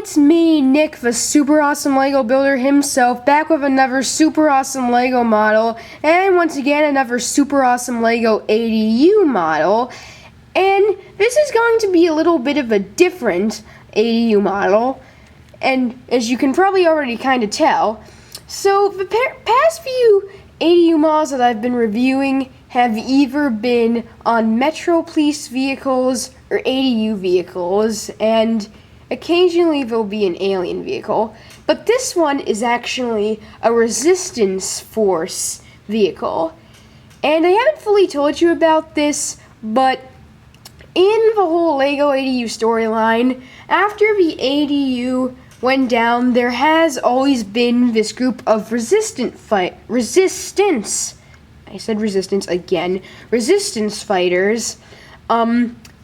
it's me, Nick, the super awesome Lego builder himself, back with another super awesome Lego model, and once again another super awesome Lego ADU model. And this is going to be a little bit of a different ADU model, and as you can probably already kind of tell. So the past few ADU models that I've been reviewing have either been on Metro Ploice vehicles or ADU vehicles, and occasionally there'll be an alien vehicle. But this one is actually a resistance force vehicle. And I haven't fully told you about this, but in the whole Lego ADU storyline, after the ADU went down, there has always been this group of resistance fighters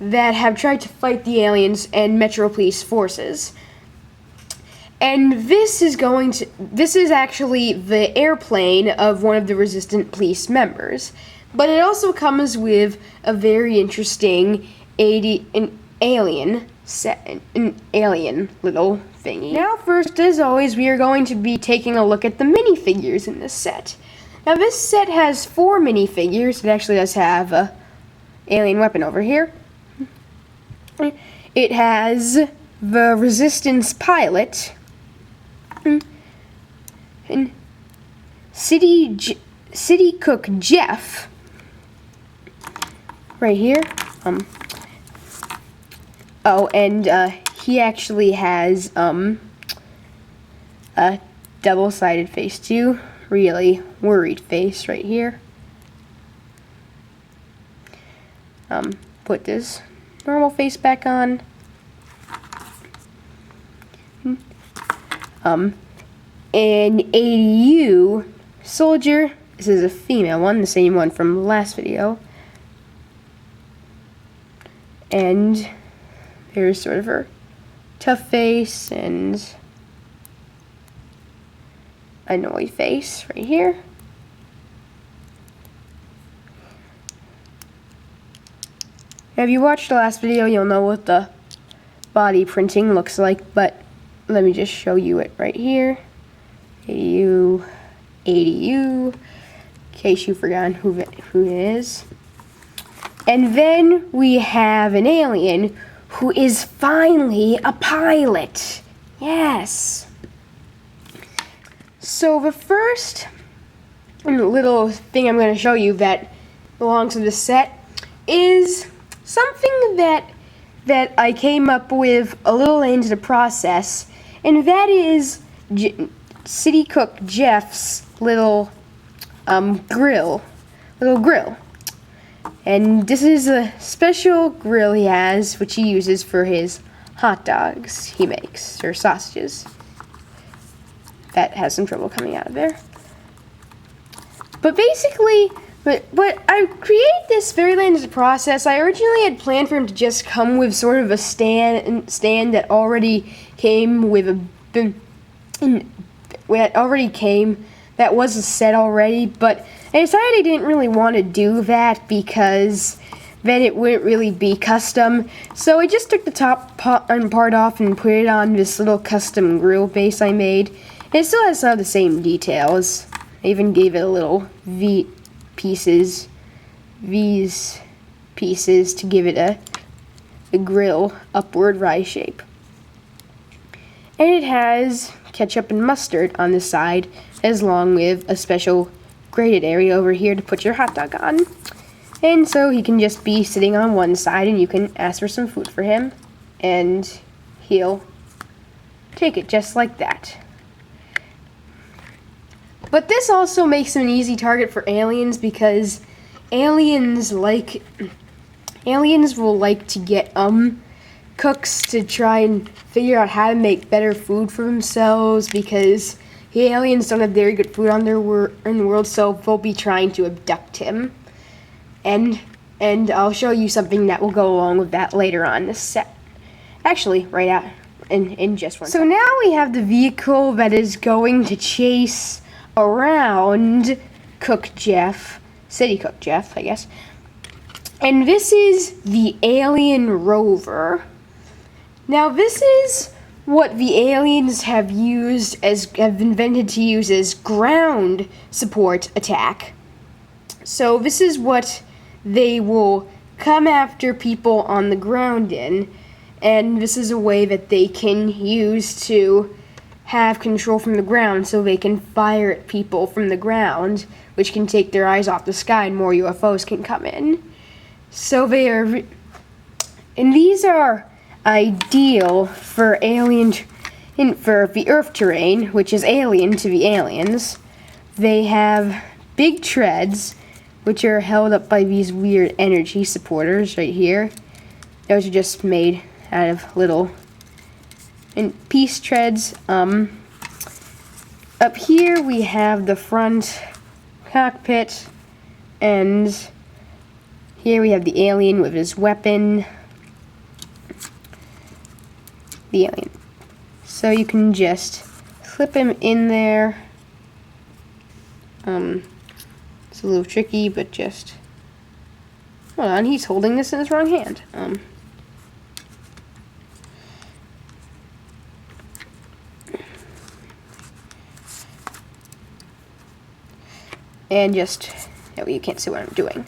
that have tried to fight the aliens and Metro Ploice forces. And this is actually the airplane of one of the resistant police members. But it also comes with a very interesting alien little thingy. Now first, as always, we are going to be taking a look at the minifigures in this set. Now this set has 4 minifigures. It actually does have a alien weapon over here. It has the Resistance pilot, and City Cook Jeff, right here. He actually has a double-sided face too. Really worried face right here. Put this normal face back on. An ADU soldier. This is a female one, the same one from the last video. And there's sort of her tough face and annoyed face right here. If you watched the last video, you'll know what the body printing looks like, but let me just show you it right here. ADU, in case you've forgotten who it is. And then we have an alien who is finally a pilot. Yes. So the first little thing I'm going to show you that belongs to the set is something that I came up with a little into the process, and that is City Cook Jeff's little grill. And this is a special grill he has, which he uses for his hot dogs he makes, or sausages. That has some trouble coming out of there. But basically, but I created this very late into the process. I originally had planned for him to just come with sort of a stand that already came with that was a set already, but I decided I didn't really want to do that because then it wouldn't really be custom. So I just took the top part off and put it on this little custom grill base I made. And it still has some of the same details. I even gave it a little V's pieces to give it a grill upward rise shape. And it has ketchup and mustard on the side, as long with a special grated area over here to put your hot dog on. And so he can just be sitting on one side and you can ask for some food for him and he'll take it just like that. But this also makes him an easy target for aliens because aliens will like to get cooks to try and figure out how to make better food for themselves, because the aliens don't have very good food on in the world, so they'll be trying to abduct him. And I'll show you something that will go along with that later on this set. Actually, right out in just one. So now we have the vehicle that is going to chase around City Cook Jeff, I guess. And this is the alien rover. Now this is what the aliens have invented to use as ground support attack. So this is what they will come after people on the ground in, and this is a way that they can use to have control from the ground, so they can fire at people from the ground, which can take their eyes off the sky and more UFOs can come in. So and these are ideal for for the Earth terrain, which is alien to the aliens. They have big treads, which are held up by these weird energy supporters right here. Those are just made out of little piece treads. Up here we have the front cockpit, and here we have the alien with his weapon. The alien. So you can just slip him in there. It's a little tricky, but just hold on. He's holding this in his wrong hand. And just you can't see what I'm doing.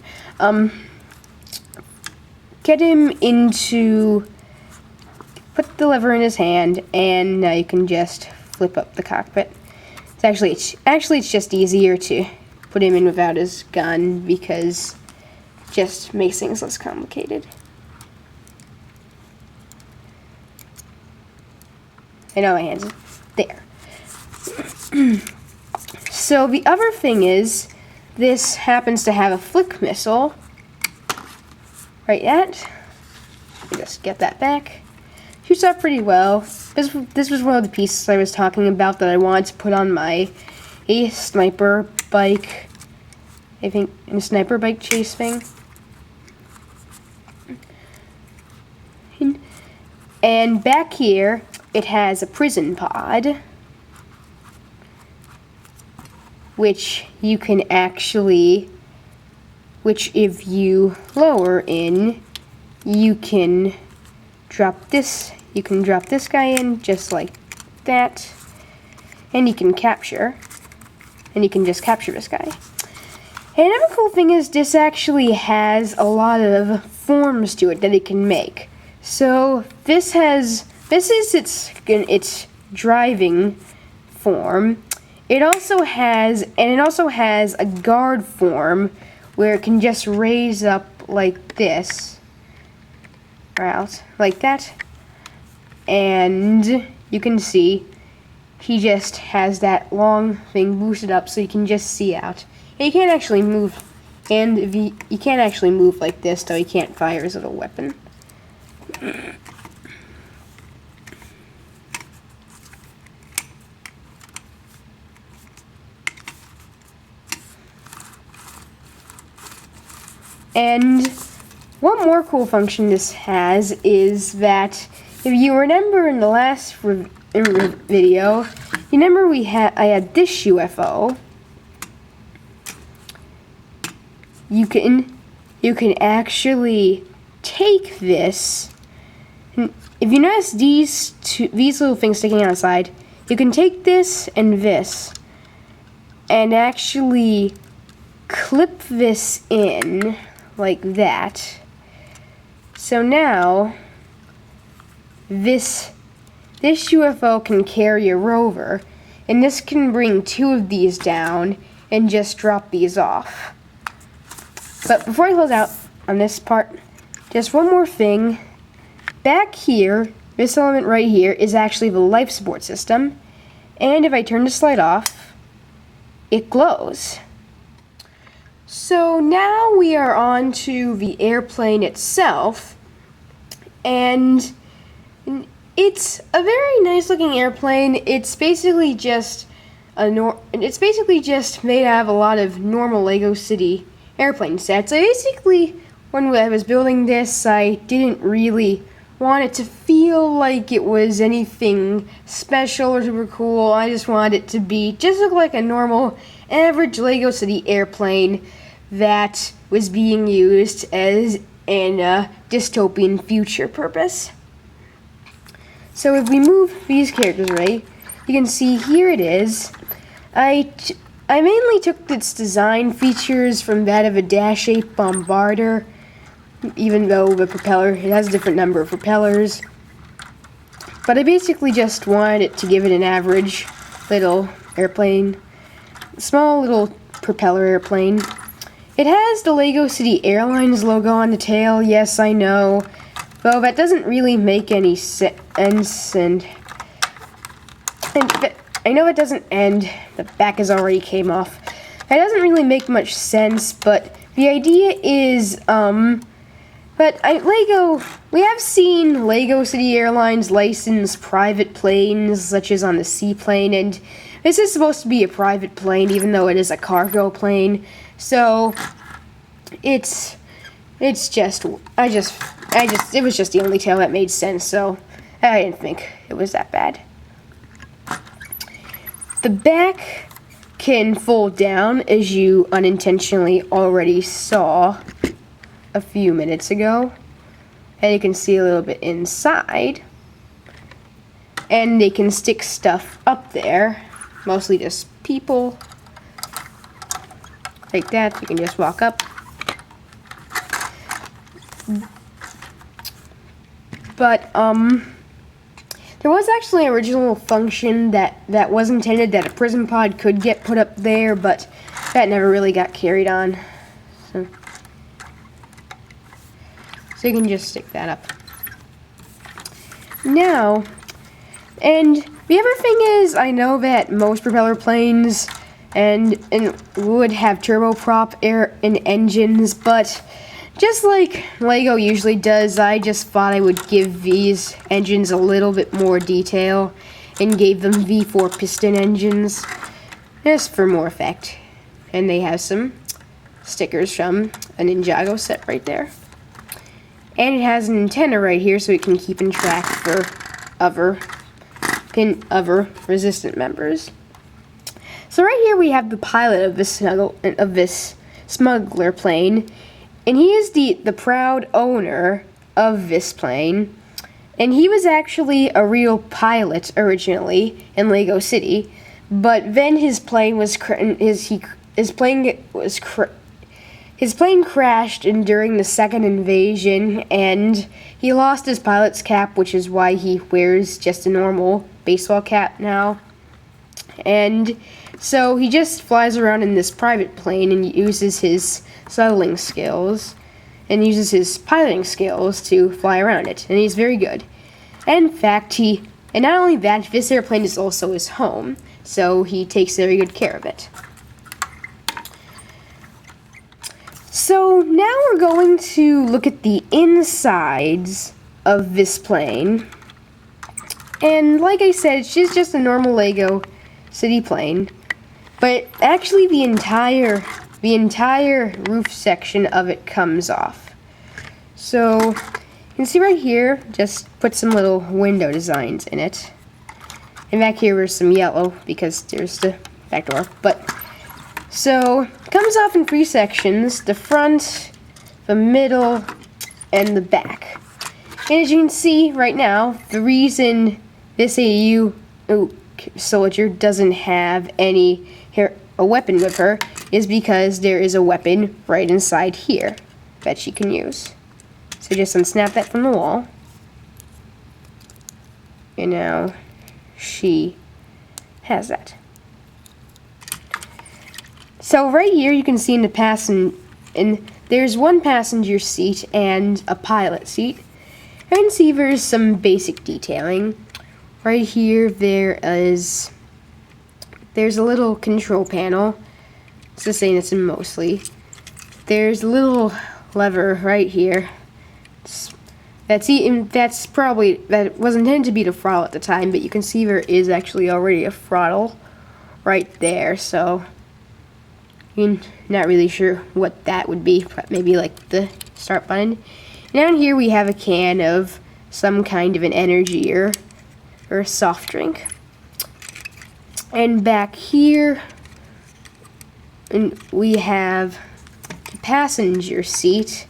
Get him into. Put the lever in his hand, and now you can just flip up the cockpit. It's just easier to put him in without his gun, because it just makes things less complicated. I know my hand's there. So the other thing is, this happens to have a flick missile. Right at. Just get that back. Shoots up pretty well. This was one of the pieces I was talking about that I wanted to put on my sniper bike. I think in a sniper bike chase thing. And back here, it has a prison pod, which you can which if you lower in, you can drop this guy in just like that, and you can just capture this guy. And another cool thing is this actually has a lot of forms to it that it can make. So this is its driving form. It also has a guard form where it can just raise up like this. Out like that, and you can see he just has that long thing boosted up, so you can just see out. And you can't actually move, and you can't actually move like this, though. He can't fire his little weapon. And one more cool function this has is that, if you remember in the last video, you remember I had this UFO. You can actually take this, and if you notice these little things sticking outside, you can take this and actually clip this in like that. So now, this UFO can carry a rover, and this can bring 2 of these down and just drop these off. But before I close out on this part, just one more thing. Back here, this element right here is actually the life support system, and if I turn the slide off, it glows. So now we are on to the airplane itself, and it's a very nice looking airplane. It's basically just made out of a lot of normal Lego City airplane sets. When I was building this, I didn't really want it to feel like it was anything special or super cool. I just wanted it to look like a normal average Lego City airplane that was being used as in a dystopian future purpose. So if we move these characters, right, you can see here it is. I mainly took its design features from that of a dash-shaped bombarder, even though the propeller, it has a different number of propellers. But I basically just wanted it to give it an average little airplane, small little propeller airplane. It has the Lego City Airlines logo on the tail, yes I know, though that doesn't really make any sense, and I know it doesn't end, the back has already came off. That doesn't really make much sense, but the idea is, we have seen Lego City Airlines license private planes, such as on the seaplane, and this is supposed to be a private plane, even though it is a cargo plane. So, it was just the only tail that made sense, so I didn't think it was that bad. The back can fold down, as you unintentionally already saw a few minutes ago, and you can see a little bit inside, and they can stick stuff up there, mostly just people, like that. You can just walk up, but there was actually an original function that was intended that a prison pod could get put up there, but that never really got carried on. So you can just stick that up. Now, and the other thing is, I know that most propeller planes and would have turboprop air and engines, but just like Lego usually does, I just thought I would give these engines a little bit more detail and gave them V4 piston engines, just for more effect. And they have some stickers from a Ninjago set right there. And it has an antenna right here so it can keep in track for other resistant members. So right here we have the pilot of this smuggler plane, and he is the proud owner of this plane. And he was actually a real pilot originally in Lego City, but then his plane crashed during the second invasion, and he lost his pilot's cap, which is why he wears just a normal baseball cap now. And so he just flies around in this private plane and uses his settling skills and uses his piloting skills to fly around it, and he's very good. And in fact, and not only that, this airplane is also his home, so he takes very good care of it. So now we're going to look at the insides of this plane. And like I said, it's just a normal Lego City plane. But actually the entire roof section of it comes off. So you can see right here, just put some little window designs in it. And back here there's some yellow because there's the back door. So, it comes off in 3 sections: the front, the middle, and the back. And as you can see right now, the reason this AU soldier doesn't have a weapon with her is because there is a weapon right inside here that she can use. So just unsnap that from the wall. And now she has that. So right here you can see in the there's one passenger seat and a pilot seat. You can see there's some basic detailing. Right here there's a little control panel. It's the same as in mostly. There's a little lever right here. That was intended to be the throttle at the time, but you can see there is actually already a throttle right there, so you're not really sure what that would be, but maybe like the start button. Down here we have a can of some kind of an energy or a soft drink. And back here we have the passenger seat,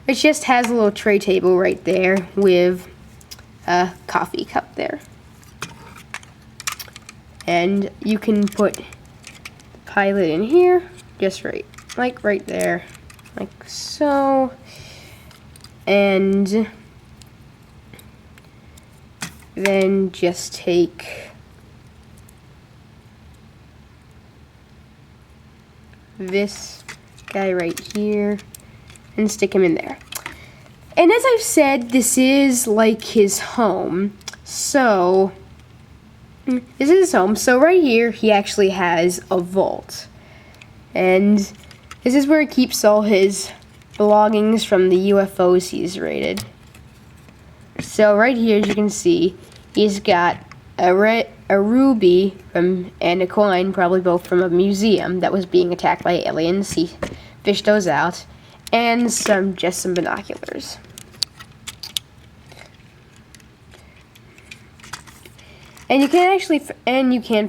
which just has a little tray table right there with a coffee cup there. And you can put the pilot in here, just right there, like so. And then just take this guy right here and stick him in there. And as I've said, this is like his home. So this is his home. So right here, he actually has a vault. And this is where he keeps all his belongings from the UFOs he's raided. So right here, as you can see, he's got a ruby and a coin, probably both from a museum that was being attacked by aliens. He fished those out, and just some binoculars. And you can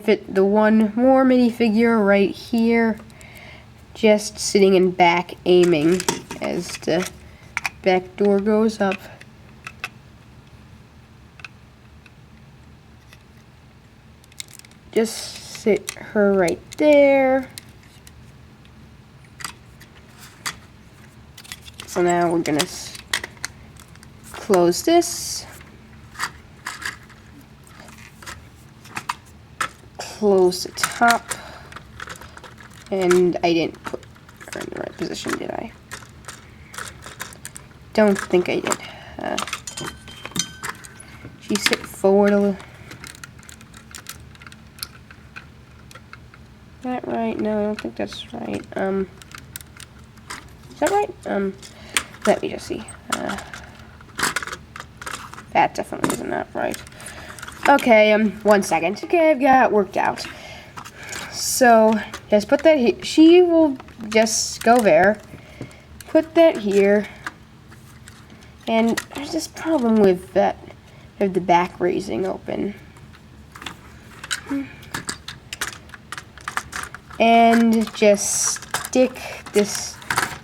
fit the one more minifigure right here, just sitting in back aiming as the back door goes up. Just sit her right there. So now we're gonna close this. Close the top. And I didn't put her in the right position, did I? Don't think I did. She sit forward a little. Is that right? No, I don't think that's right. Is that right? Let me just see. That definitely isn't that right. Okay, 1 second. Okay, I've got it worked out. So, just put that here. She will just go there. Put that here. And there's this problem with that, of the back raising open. And just stick this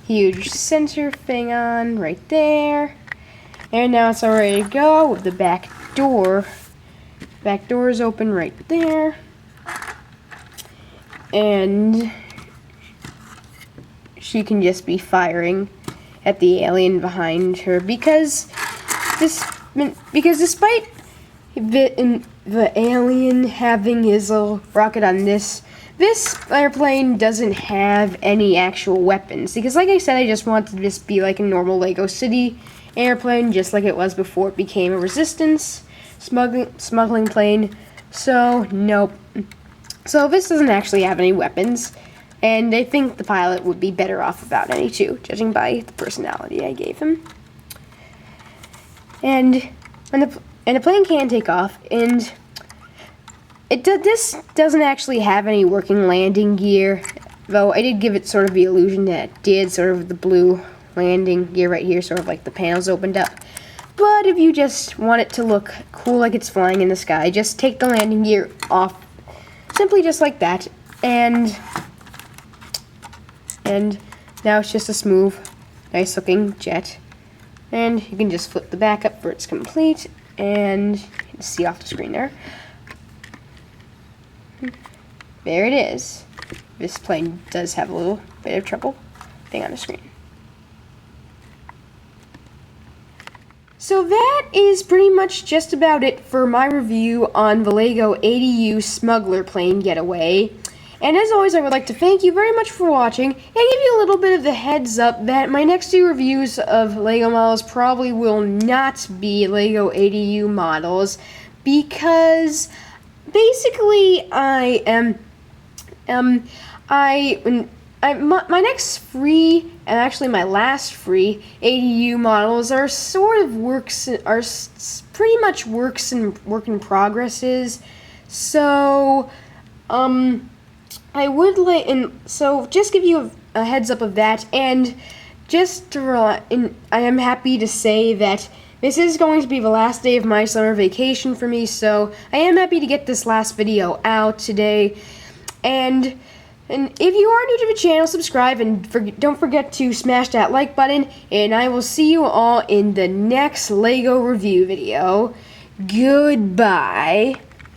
huge center thing on right there. And now it's all ready to go with the back door. Back door is open right there. And she can just be firing at the alien behind her because despite the alien having his little rocket on this airplane doesn't have any actual weapons. Because like I said, I just wanted this to be like a normal Lego City airplane, just like it was before it became a resistance smuggling plane. So, nope. So this doesn't actually have any weapons. And I think the pilot would be better off without any too, judging by the personality I gave him. And the plane can take off, and this doesn't actually have any working landing gear, though I did give it sort of the illusion that it did, sort of the blue landing gear right here, sort of like the panels opened up. But if you just want it to look cool like it's flying in the sky, just take the landing gear off, simply just like that, and now it's just a smooth, nice looking jet. And you can just flip the back up for it's complete, and you can see off the screen there. There it is. This plane does have a little bit of trouble thing on the screen. So that is pretty much just about it for my review on the LEGO 80U Smuggler plane Getaway. And as always, I would like to thank you very much for watching, and give you a little bit of the heads up that my next 2 reviews of LEGO models probably will not be LEGO 80U models, because basically my next free, and actually my last free 80U models are sort of pretty much work in progresses. So I would so just give you a heads up of that, and I am happy to say that this is going to be the last day of my summer vacation for me, so I am happy to get this last video out today. And if you are new to the channel, subscribe, and don't forget to smash that like button, and I will see you all in the next LEGO review video. Goodbye.